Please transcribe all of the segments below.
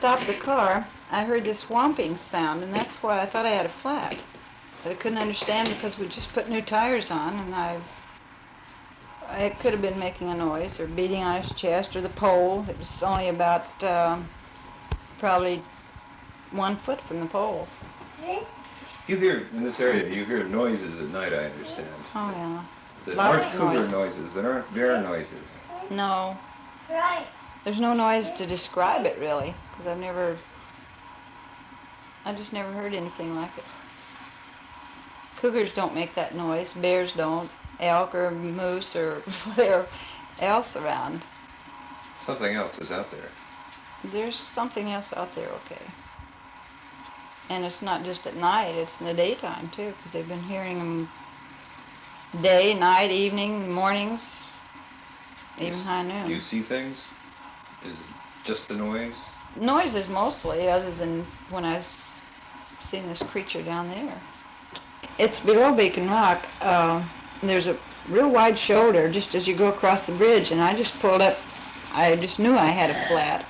stopped the car, I heard this whomping sound, and that's why I thought I had a flat. But I couldn't understand because we just put new tires on, and I could have been making a noise or beating on his chest or the pole. It was only about probably 1 foot from the pole. You hear, in this area, you hear noises at night, I understand. Oh, yeah. That Lots aren't of cougar noises. noises, that aren't bear noises. No. There's no noise to describe it, really, because I just never heard anything like it. Cougars don't make that noise. Bears don't. Elk or moose or whatever else around. Something else is out there. There's something else out there, okay. And it's not just at night, it's in the daytime too, because they've been hearing them day, night, evening, mornings, even high noon. Do you see things? Is it just the noise? Noises mostly, other than when I've seen this creature down there. It's below Beacon Rock. There's a real wide shoulder just as you go across the bridge, and I just pulled up. I just knew I had a flat,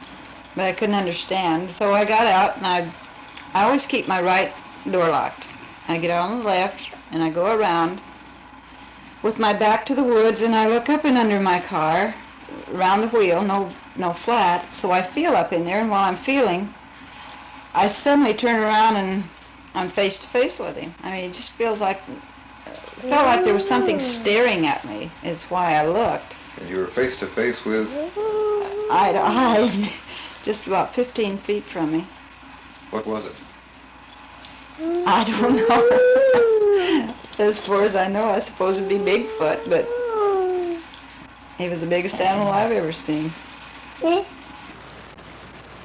but I couldn't understand. So I got out, and I always keep my right door locked. I get out on the left, and I go around with my back to the woods, and I look up and under my car, around the wheel, no flat. So I feel up in there, and while I'm feeling, I suddenly turn around and I'm face to face with him. I mean, it just felt like there was something staring at me, is why I looked. And you were face to face with? Eye to eye, just about 15 feet from me. What was it? I don't know. As far as I know, I suppose it'd be Bigfoot, but he was the biggest animal I've ever seen.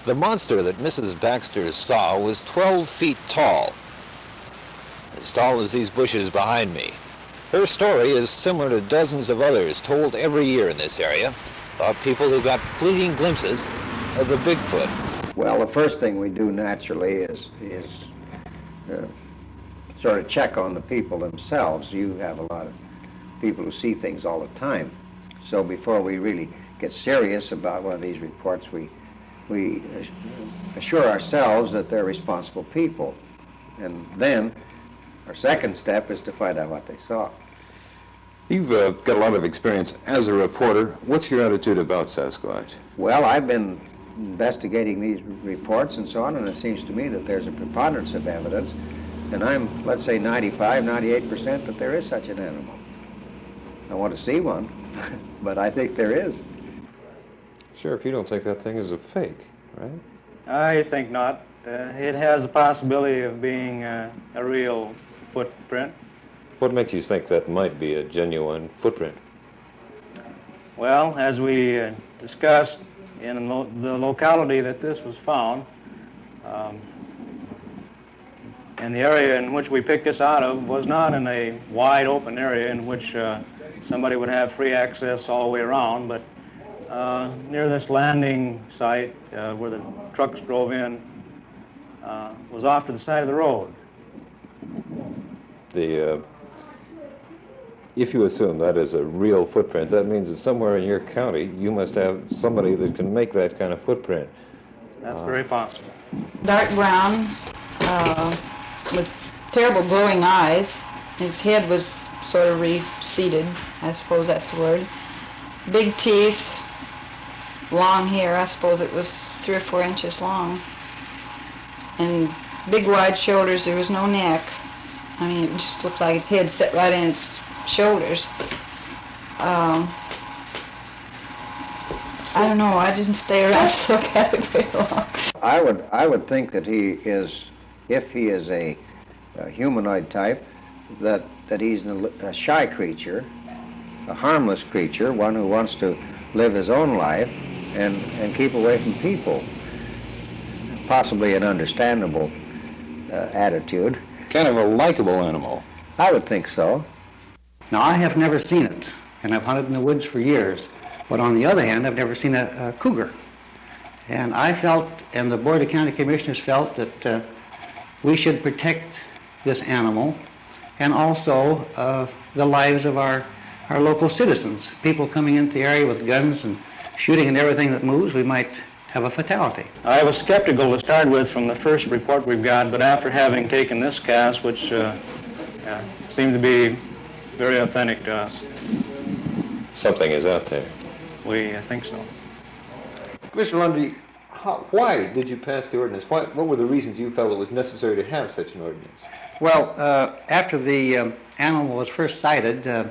The monster that Mrs. Baxter saw was 12 feet tall, as tall as these bushes behind me. Her story is similar to dozens of others told every year in this area about people who got fleeting glimpses of the Bigfoot. Well, the first thing we do naturally is sort of check on the people themselves. You have a lot of people who see things all the time. So before we really get serious about one of these reports, we assure ourselves that they're responsible people. And then our second step is to find out what they saw. You've got a lot of experience as a reporter. What's your attitude about Sasquatch? Well, I've been investigating these reports and so on, and it seems to me that there's a preponderance of evidence, and I'm, let's say, 95, 98% that there is such an animal. I want to see one, but I think there is. Sheriff, you don't think that thing is a fake, right? I think not. It has the possibility of being a real footprint. What makes you think that might be a genuine footprint? Well, as we discussed, in the locality that this was found, and the area in which we picked this out of was not in a wide open area in which somebody would have free access all the way around, but near this landing site where the trucks drove in was off to the side of the road. If you assume that is a real footprint, that means that somewhere in your county you must have somebody that can make that kind of footprint. That's very possible. Dark brown, with terrible glowing eyes. His head was sort of receded, I suppose that's the word. Big teeth, long hair, I suppose it was 3 or 4 inches long. And big wide shoulders, there was no neck. I mean, it just looked like its head set right in its shoulders. I don't know, I didn't stay around to look at it very long. I would think that he is, if he is a humanoid type, that he's a shy creature, a harmless creature, one who wants to live his own life and keep away from people. Possibly an understandable attitude. Kind of a likable animal. I would think so. Now, I have never seen it, and I've hunted in the woods for years. But on the other hand, I've never seen a cougar. And I felt, and the Board of County Commissioners felt, that we should protect this animal and also the lives of our local citizens. People coming into the area with guns and shooting at everything that moves, we might have a fatality. I was skeptical to start with from the first report we've got, but after having taken this cast, which seemed to be very authentic to us, Something is out there. we think so. Mr. Lundy, why did you pass the ordinance? What were the reasons you felt it was necessary to have such an ordinance? Well, after the animal was first sighted,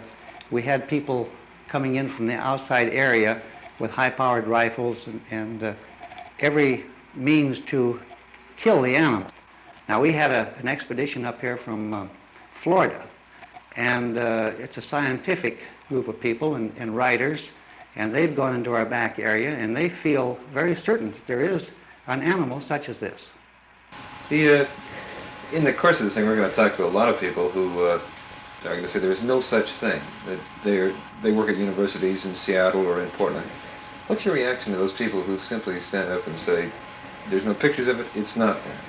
we had people coming in from the outside area with high-powered rifles and every means to kill the animal. Now, we had an expedition up here from Florida, and it's a scientific group of people and writers, and they've gone into our back area, and they feel very certain that there is an animal such as this. In the course of this thing, we're going to talk to a lot of people who are going to say there's no such thing, that they work at universities in Seattle or in Portland. What's your reaction to those people who simply stand up and say, there's no pictures of it, it's not there?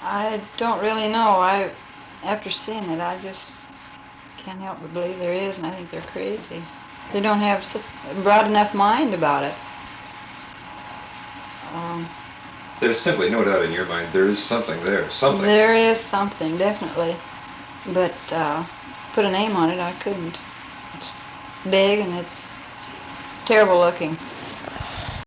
I don't really know. After seeing it, I just can't help but believe there is, and I think they're crazy. They don't have such a broad enough mind about it. There's simply no doubt in your mind there is something there, something. There is something, definitely. But put a name on it, I couldn't. It's big and it's terrible looking.